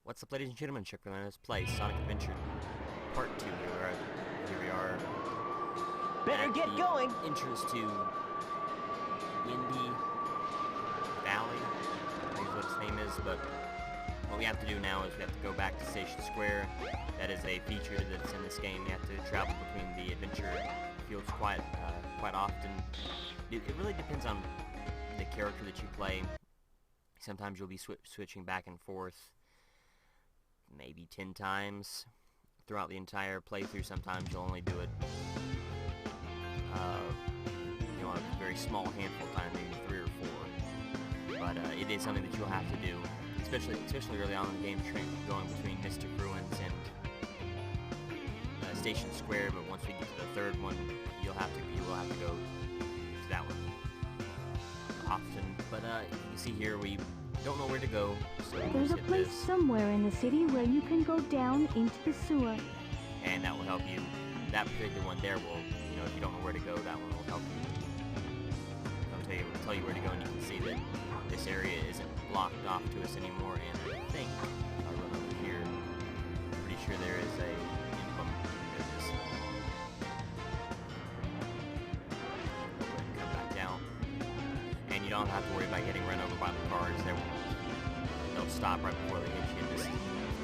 What's up, ladies and gentlemen? Let's play Sonic Adventure Part 2. Here we are. Better get going! Entrance to Windy Valley, I think is what its name is, but what we have to do now is we have to go back to Station Square. That is a feature that's in this game. You have to travel between the adventure fields quite often. It really depends on the character that you play. Sometimes you'll be switching back and forth maybe 10 times throughout the entire playthrough. Sometimes you'll only do it a very small handful of times, maybe 3 or 4. But it is something that you'll have to do, especially early on in the game, going between Mystic Ruins and Station Square. But once we get to the third one, you will have to go to that one often. But you can see here we don't know where to go, so there's a place somewhere in the city where you can go down into the sewer. And that will help you. That particular one there will, if you don't know where to go, that one will help you. It'll tell you where to go, and you can see that this area isn't blocked off to us anymore. And I think if I run over here, I'm pretty sure there is a emblem. Come back down. And you don't have to worry about getting run over by the cars. They'll stop right before they hit you. This is the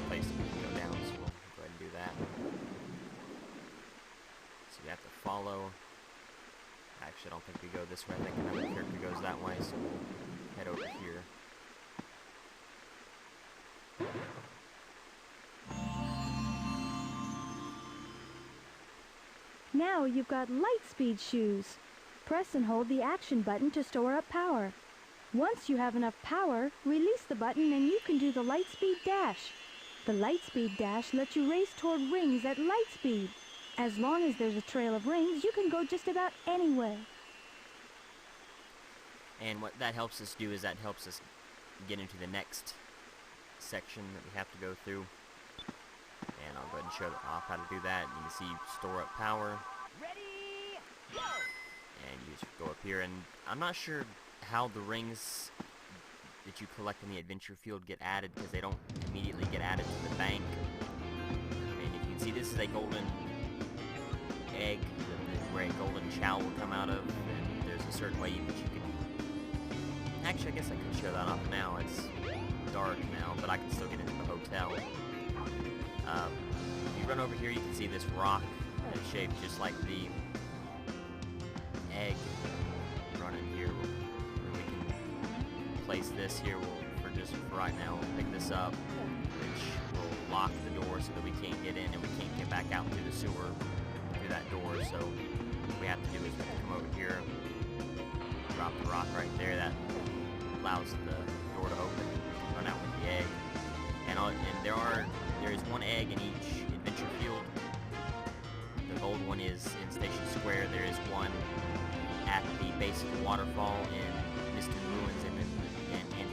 place that we can go down, so we'll go ahead and do that. So we have to follow. Actually, I don't think we go this way. I think another character goes that way, so we'll head over here. Now you've got light speed shoes. Press and hold the action button to store up power. Once you have enough power, release the button and you can do the light speed dash. The light speed dash lets you race toward rings at light speed. As long as there's a trail of rings, you can go just about anywhere. And what that helps us do is that helps us get into the next section that we have to go through. And I'll go ahead and show off how to do that. You can see store up power. Ready, go! And you just go up here, and I'm not sure how the rings that you collect in the adventure field get added, because they don't immediately get added to the bank. And if you can see, this is a golden egg where a golden chow will come out of, and there's a certain way that you can... Actually, I guess I could show that off now. It's dark now, but I can still get into the hotel. If you run over here, you can see this rock that's shaped just like the egg. Run in here, and we can place this here. For right now, we'll pick this up, which will lock the door so that we can't get in and we can't get back out through the sewer through that door. So what we have to do is we have to come over here, drop the rock right there. That allows the door to open. Run out with the egg, and there is one egg in each adventure field. The gold one is in Station Square. There is one at the base of the waterfall in Mystic Ruins, and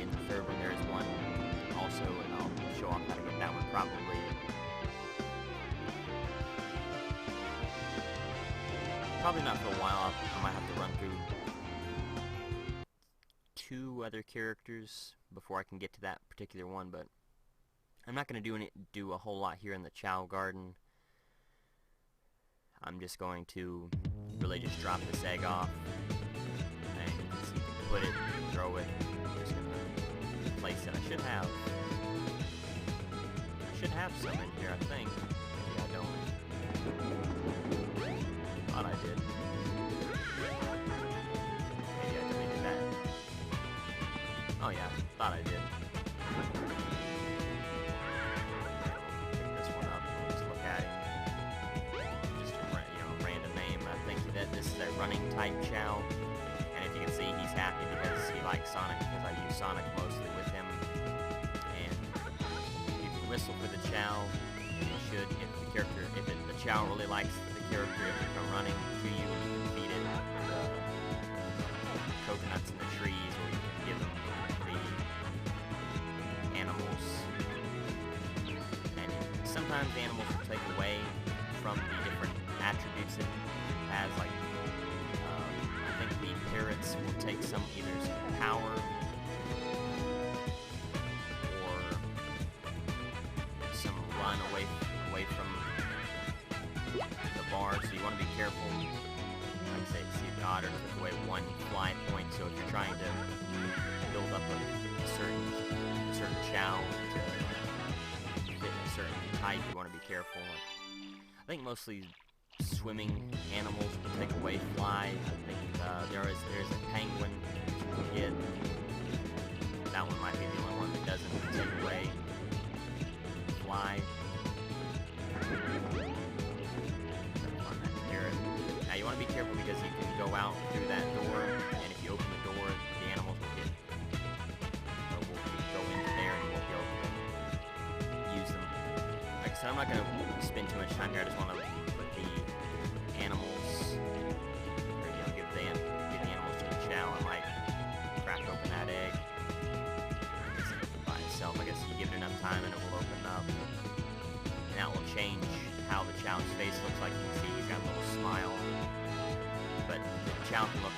in the third one there is one also, and I'll show off how to get that one probably not for a while. I might have to run through 2 other characters before I can get to that particular one, but I'm not going to do a whole lot here in the Chow Garden. I'm just going to really just drop this egg off, and you can see you can put it, throw it. I'm just going to place it. I should have some in here, I think. Maybe I don't. Thought I did. Maybe I deleted that. Oh yeah, thought I did. Pick this one up and just look at it. Just a random name. I think that this is a running type Chow, and if you can see, he's happy because he likes Sonic, because I use Sonic mostly with him. And you can whistle for the Chow. You should, if the Chow really likes the character, if it come running to you, and you can feed it the coconuts in the trees, or you can give them the animals. And sometimes the animals will take away from the different attributes it has, like I think the parrots will take some power, or careful. I think mostly swimming animals will take away fly. I think there's a penguin you get. That one might be the only one that doesn't take away fly. Now you want to be careful because you can go out through that door, and if you open the door, the animals will go into there and you won't be able to use them. Like I said, I'm not going to spend too much time here. I just want to put the animals, or give the animals to the chow. I might crack open that egg. By itself, I guess you give it enough time and it will open up, and that will change how the chow's face looks like. You can see he's got a little smile, but the chow can look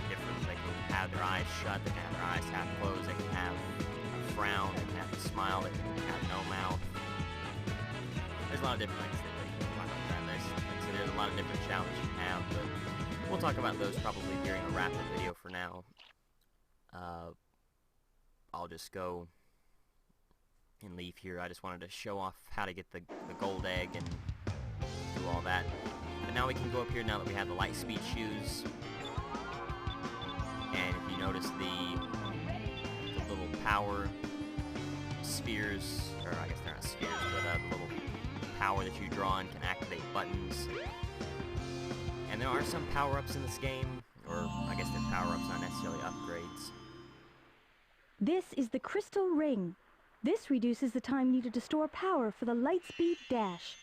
different. They can have their eyes shut, they can have their eyes half closed, they can have a frown, they can have a smile, they can have no mouth. There's a lot of different things that we can talk about this. So there's a lot of different chows you can have, but we'll talk about those probably during a wrap-up video for now. I'll just go and leave here. I just wanted to show off how to get the gold egg and do all that. But now we can go up here now that we have the light speed shoes. And if you notice the little power spheres, or I guess they're not spheres, but the little power that you draw on can activate buttons. And there are some power-ups in this game, or I guess they're power-ups, not necessarily upgrades. This is the crystal ring. This reduces the time needed to store power for the Lightspeed Dash.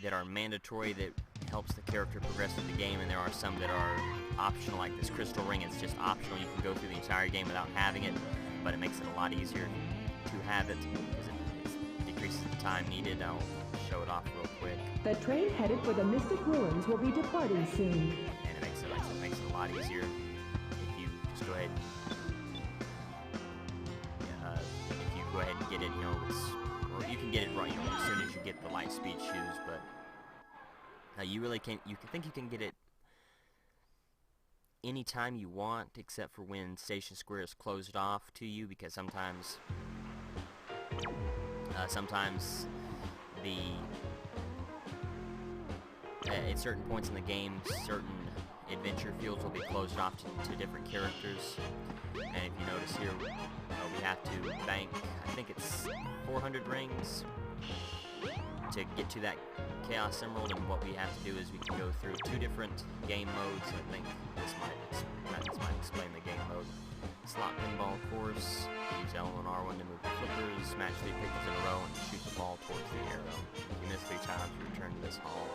That are mandatory, that helps the character progress through the game, and there are some that are optional, like this crystal ring. It's just optional. You can go through the entire game without having it, but it makes it a lot easier to have it because it decreases the time needed. I'll show it off real quick. The train headed for the Mystic Ruins will be departing soon. And it makes it a lot easier if you just go ahead. If you go ahead and get it, or you can get it right, as soon as you get the light speed shoes. But you really can't. You can get it anytime you want, except for when Station Square is closed off to you, because sometimes at certain points in the game, certain adventure fields will be closed off to different characters. And if you notice here, we have to bank, I think it's 400 rings to get to that Chaos Emerald, and what we have to do is we can go through 2 different game modes. I think this might explain the game mode. Slot pinball course, use L and R1 to move the flippers, smash 3 pixels in a row and shoot the ball towards the arrow. If you miss 3 times, return to this hall.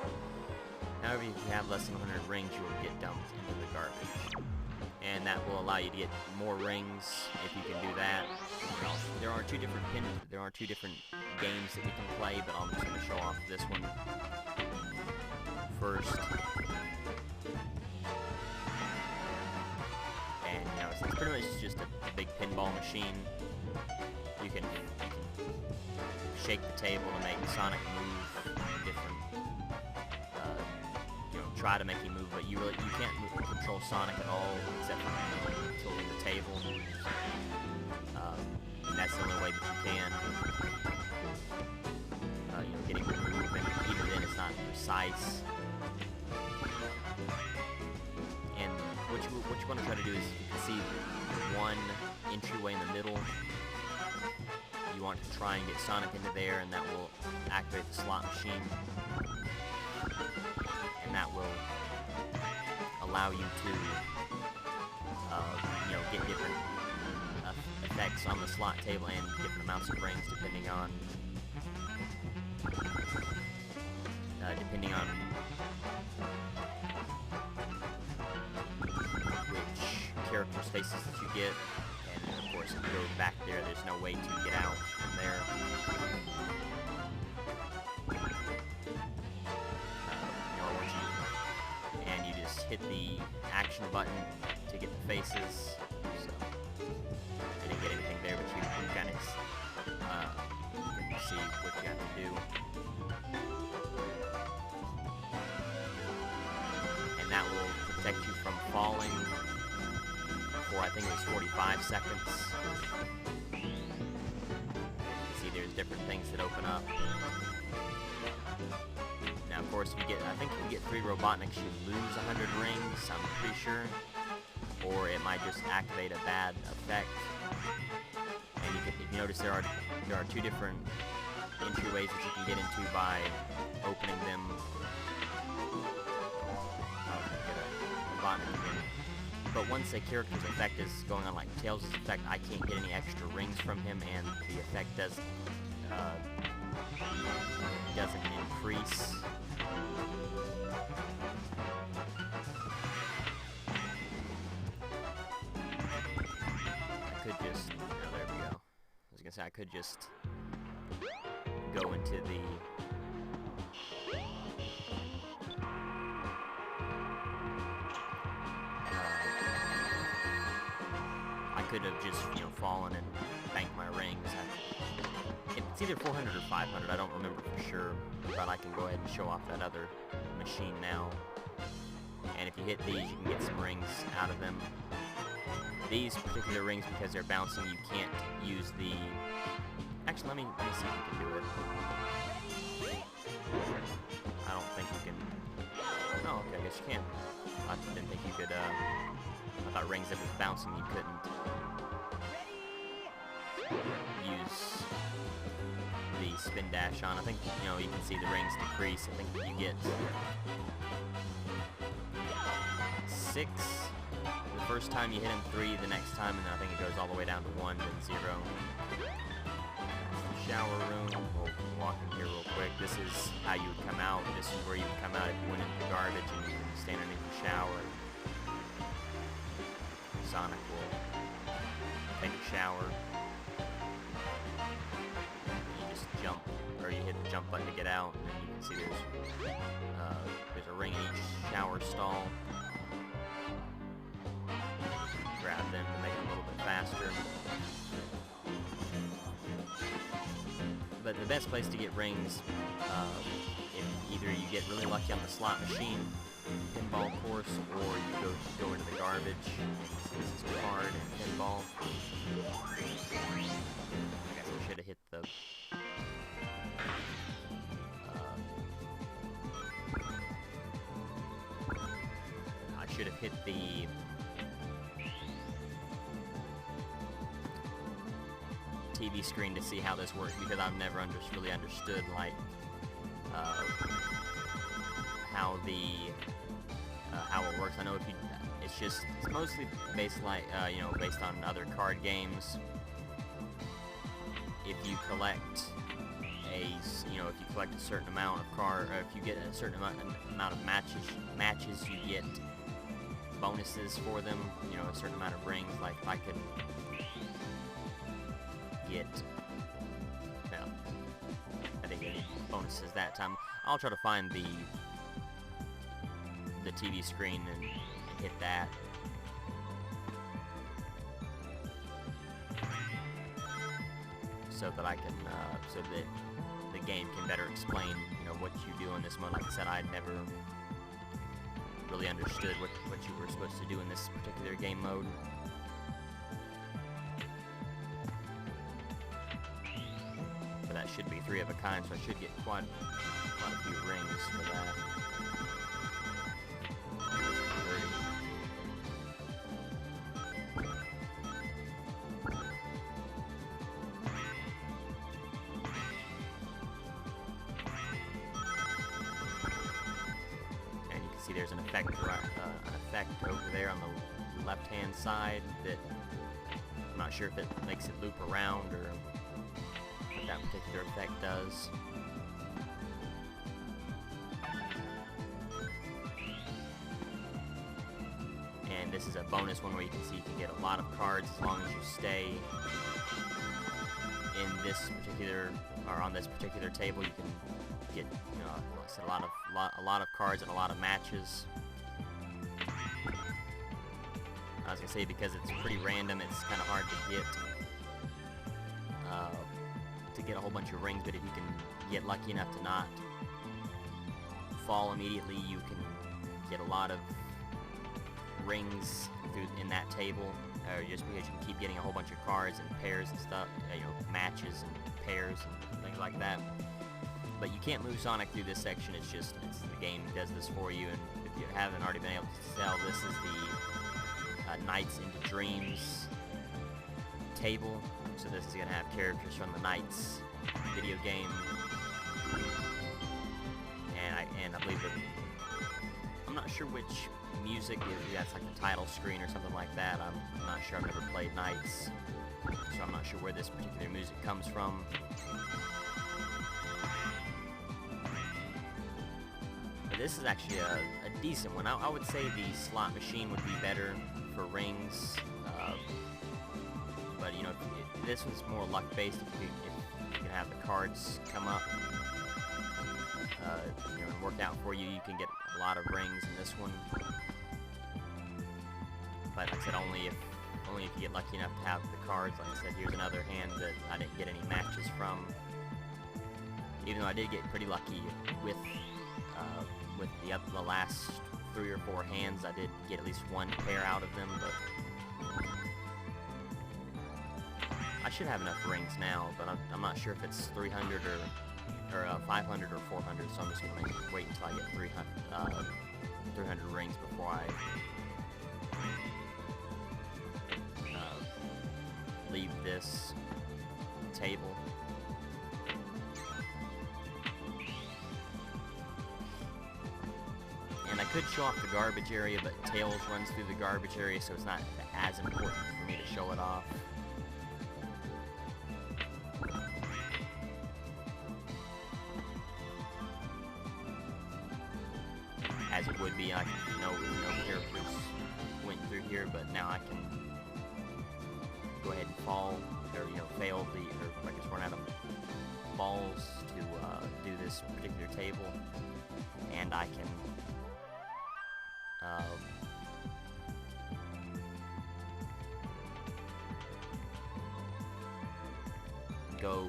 However, if you have less than 100 rings, you will get dumped into the garbage. And that will allow you to get more rings if you can do that. There are two different games that we can play, but I'm just going to show off this one first. And it's pretty much just a big pinball machine. You can shake the table to make Sonic move different. Try to make him move, but you can't control Sonic at all except for tilting the table. And that's the only way that you can. Getting him to move, and even then it's not precise. And what you want to try to do is, you can see one entryway in the middle. You want to try and get Sonic into there, and that will activate the slot machine. And that will allow you to, get different effects on the slot table and different amounts of rings depending on which character's faces that you get. And then, of course, if you go back there, there's no way to get out from there. Hit the action button to get the faces. So I didn't get anything there, but you can kind of see what you have to do. And that will protect you from falling for, I think it was 45 seconds. See, there's different things that open up. Now, of course, if you get, I think if you get 3 Robotniks, you lose 100 rings, I'm pretty sure. Or it might just activate a bad effect. And you can, if you notice, there are 2 different entryways that you can get into by opening them. But once a character's effect is going on, like Tails' effect, I can't get any extra rings from him, and the effect doesn't increase. I could just, oh, there we go. I was gonna say I could just go into the could have just, you know, fallen and banked my rings. It's either 400 or 500, I don't remember for sure, but I can go ahead and show off that other machine now. And if you hit these, you can get some rings out of them. These particular rings, because they're bouncing, you can't use the... Actually, let me see if you can do it. I don't think you can... Oh, okay, I guess you can. I didn't think you could, I thought rings that was bouncing you couldn't use the spin dash on. I think, you know, you can see the rings decrease. I think you get 6 the first time you hit him, 3 the next time, and then I think it goes all the way down to 1, then 0. That's the shower room. We'll walk in here real quick. This is how you would come out. This is where you would come out if you went into the garbage and you can stand underneath the shower. Sonic will take a shower. You just jump, or you hit the jump button to get out, and then you can see there's a ring in each shower stall. Grab them to make it a little bit faster. But the best place to get rings, if either you get really lucky on the slot machine, pinball course, or you go into the garbage. This is card and pinball. I guess I should have hit the... I should have hit the... TV screen to see how this works, because I've never really understood, like, how it works. I know if you... It's mostly based you know, based on other card games. If you collect if you collect a certain amount of if you get a certain amount of matches, you get bonuses for them. You know, a certain amount of rings. Like if I could get, well, I didn't get any bonuses that time. I'll try to find the TV screen and hit that. So that I can, so that the game can better explain, you know, what you do in this mode. Like I said, I'd never really understood what you were supposed to do in this particular game mode. But that should be 3 of a kind, so I should get quite a few rings for that. See, there's an effect over there on the left-hand side that I'm not sure if it makes it loop around or what that particular effect does. And this is a bonus one where you can see you can get a lot of cards as long as you stay in this particular, or on this particular table. You can get, you know, like I said, a lot of cards and a lot of matches. I was gonna say, because it's pretty random, it's kind of hard to get a whole bunch of rings. But if you can get lucky enough to not fall immediately, you can get a lot of rings in that table, or just because you can keep getting a whole bunch of cards and pairs and stuff, you know, matches and pairs and things like that. But you can't move Sonic through this section. It's the game does this for you. And if you haven't already been able to tell, this is the Nights into Dreams table. So this is gonna have characters from the Nights video game, and I believe that I'm not sure which music that's like the title screen or something like that. I'm not sure. I've never played Nights, so I'm not sure where this particular music comes from. But this is actually a decent one. I would say the slot machine would be better for rings, but you know, this one's more luck-based. If you can have the cards come up, you know, and work out for you, you can get a lot of rings in this one. But like I said, only if you get lucky enough to have the cards. Like I said, here's another hand that I didn't get any matches from, even though I did get pretty lucky with the last 3 or 4 hands. I did get at least one pair out of them, but I should have enough rings now, but I'm not sure if it's 300 or 500 or 400, so I'm just going to wait until I get 300 rings before I leave this table. And I could show off the garbage area, but Tails runs through the garbage area, so it's not as important for me to show it off. As it would be, I can no characters went through here, but now I can go ahead and fail or I guess run out of balls to do this particular table, and I can go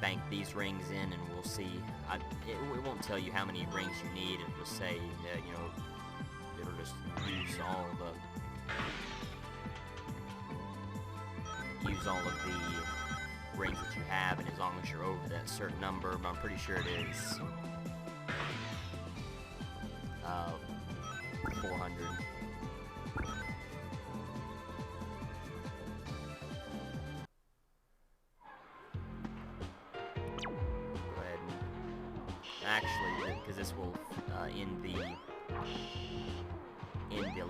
bank these rings in, and we'll see. It won't tell you how many rings you need. It'll just say, you know, it'll just use all of the rings that you have, and as long as you're over that certain number, I'm pretty sure it is 400. Actually, because this will end the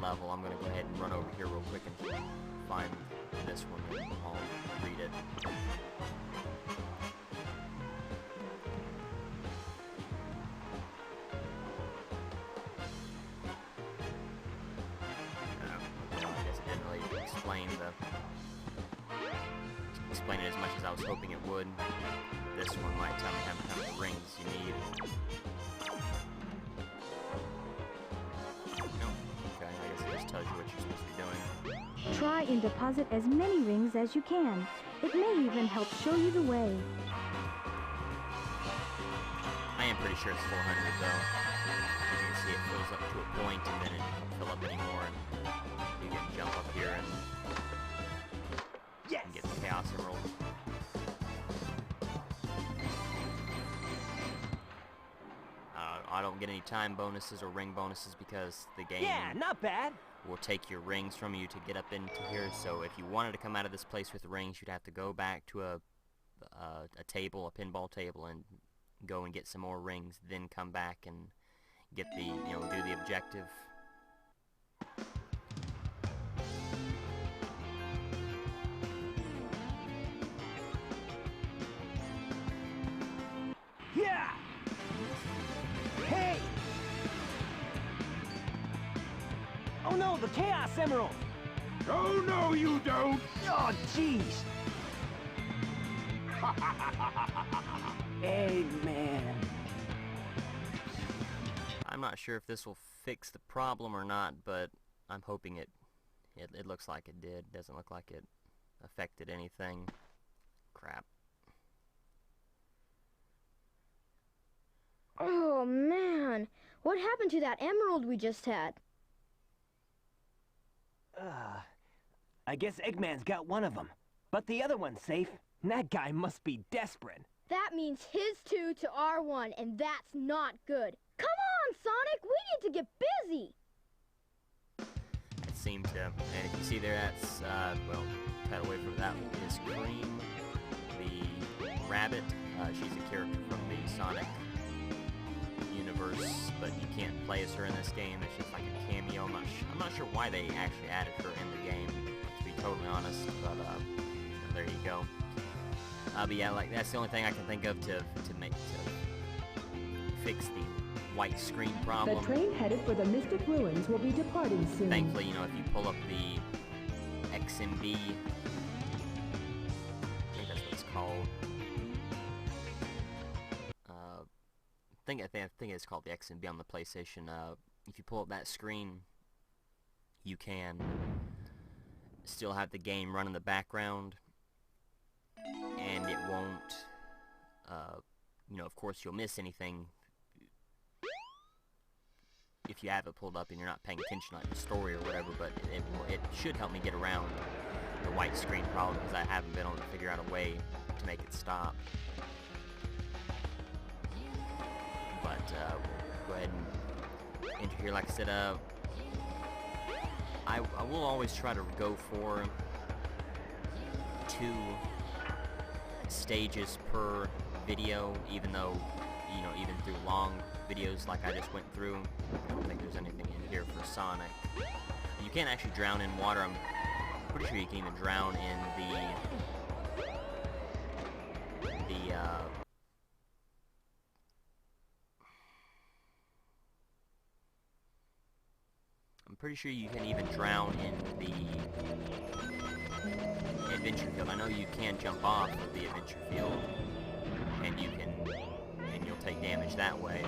level, I'm going to go ahead and run over here real quick and find this one, and I'll read it. I guess it didn't really explain it as much as I was hoping it would. This one might tell me how many rings you need. No. Okay, I guess it just tells you what you're supposed to be doing. Try and deposit as many rings as you can. It may even help show you the way. I am pretty sure it's 400 though. As you can see, it fills up to a point and then it won't fill up anymore, and you can jump up here and get the Chaos Emerald. I don't get any time bonuses or ring bonuses because the game not bad. will take your rings from you to get up into here. So if you wanted to come out of this place with rings, you'd have to go back to a pinball table, and go and get some more rings, then come back and get the, do the objective. Yeah! Hey! Oh no, the Chaos Emerald! Oh, no, you don't! Oh, jeez! Hey, man. I'm not sure if this will fix the problem or not, but I'm hoping it looks like it did. Doesn't look like it affected anything. Crap. Oh, man. What happened to that emerald we just had? I guess Eggman's got one of them. But the other one's safe. That guy must be desperate. That means his 2 to our 1, and that's not good. Come on, Sonic! We need to get busy! It seemed to. And if you see there, that's, well, cut away from that is Cream, the rabbit. She's a character from the Sonic universe, but you can't play as her in this game. It's just like a cameo. I'm not sure why they actually added her in the game, to be totally honest, but there you go. But yeah, like that's the only thing I can think of to fix the white screen problem. The train headed for the Mystic Ruins will be departing soon. Thankfully, you know, if you pull up the XMB, I think that's what it's called. I think it's called the XMB on the PlayStation. If you pull up that screen, you can still have the game run in the background, and it won't. You know, of course, you'll miss anything if you have it pulled up and you're not paying attention like the story or whatever. But it should help me get around the white screen problem because I haven't been able to figure out a way to make it stop. But we'll go ahead and enter here. Like I said, I will always try to go for 2 stages per video, even though, you know, even through long videos like I just went through, I don't think there's anything in here for Sonic. You can't actually drown in water. I'm pretty sure you can even drown in I'm pretty sure you can even drown in the adventure field. I know you can jump off of the adventure field, and you'll take damage that way,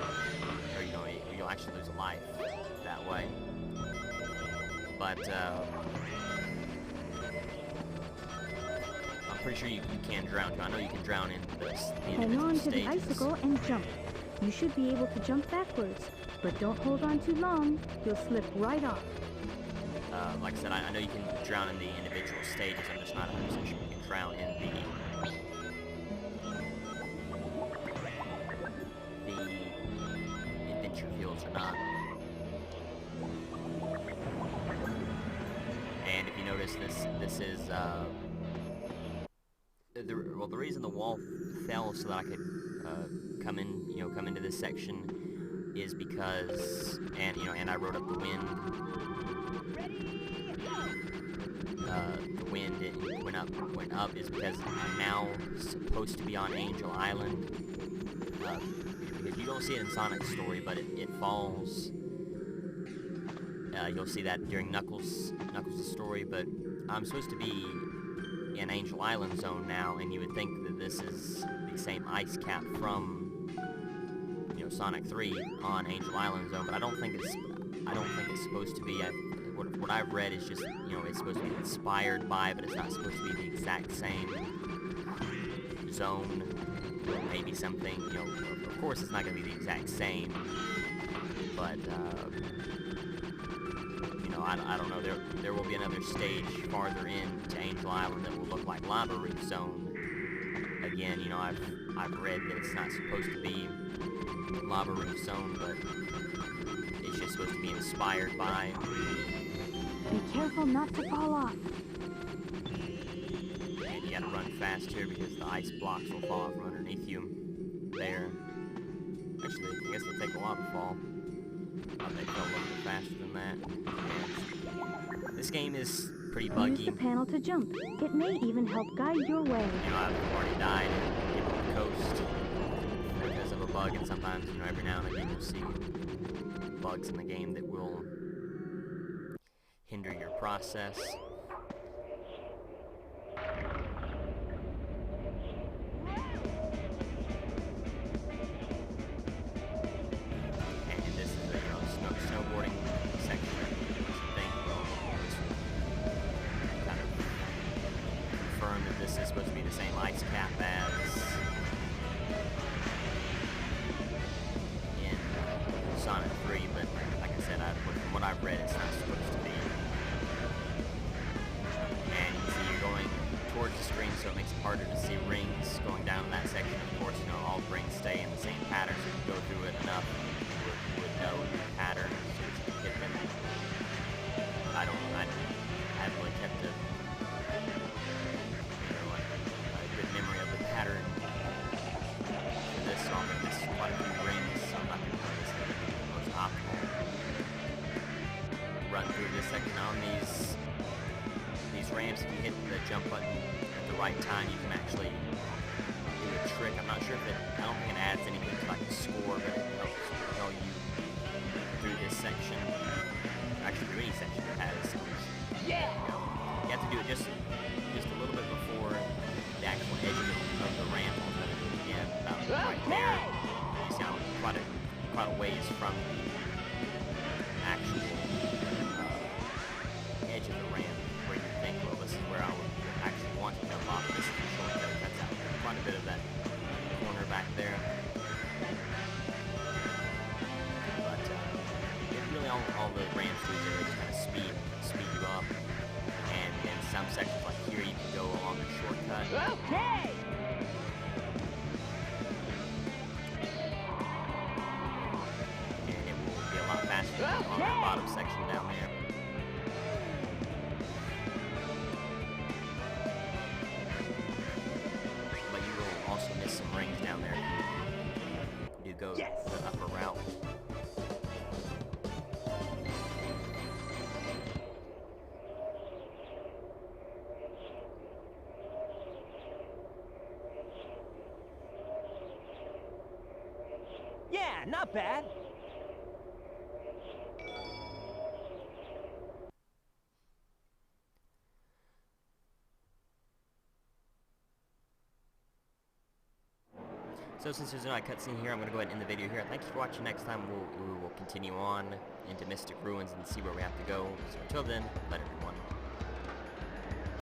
or you know, you'll actually lose a life that way. But I'm pretty sure you can drown too. I know you can drown in the Hang individual on to the stages. icicle and jump. You should be able to jump backwards, but don't hold on too long. You'll slip right off. Like I said, I know you can drown in the individual stages. I'm just not 100% sure you can drown in the adventure fields or not. And if you notice, this is the reason the wall fell so that I could come into this section is because, and I wrote up the wind. The wind it went up is because I'm now supposed to be on Angel Island. Because you don't see it in Sonic's story, but it falls. You'll see that during Knuckles' story, but I'm supposed to be in Angel Island zone now, and you would think that this is the same IceCap from, you know, Sonic 3 on Angel Island zone, but I don't think it's supposed to be. What I've read is just, you know, it's supposed to be inspired by, but it's not supposed to be the exact same zone. Maybe something, you know, of course it's not going to be the exact same, but, you know, I don't know, there will be another stage farther in to Angel Island that will look like Lava Roof Zone. Again, you know, I've read that it's not supposed to be Lava Roof Zone, but it's just supposed to be inspired by. Be careful not to fall off. And you gotta run fast here because the ice blocks will fall from underneath you there. Actually, I guess they take a while to fall. They fell a little bit faster than that. And this game is pretty buggy. Use the panel to jump. It may even help guide your way. You know, I've already died on the coast because of a bug, and sometimes, you know, every now and again you'll see bugs in the game that will hinder your process. And this is a, you know, snowboarding section, which you think will kind of confirm that this is supposed to be the same IceCap as in Sonic 3, but like I said, from what I've read, it's not supposed to be. so it makes it harder to see rings going down in that section. Of course, you know, all rings stay in the same pattern, so if you go through it enough, you would know the pattern, so you can hit them. I haven't really kept a good memory of the pattern for this, so I'm going to miss quite a few rings, so I'm not going to play this the most optimal run through this section. On these ramps, if you hit the jump button at the right time, you can actually do a trick. I'm not sure if I don't think it adds anything to like the score, but it helps propel you through this section. Actually, through any section that has scores. Yeah! You have to do it just a little bit before the actual edge of the ramp. Again, about right there. You see how quite a ways from the actual edge of the ramp, where you think, well, this is where I would actually want to jump off. This is the shortcut. Cuts out quite a bit of that corner back there. But really all the ramps do is they just kind of speed you up. And in some sections like here, you can go along the shortcut. Okay! And it will be a lot faster on that bottom section down there. But you will also miss some rings down there if you do go the upper route. Yeah, not bad. So since there's no cutscene here, I'm going to go ahead and end the video here. Thank you for watching. Next time we will continue on into Mystic Ruins and see where we have to go. So until then, let everyone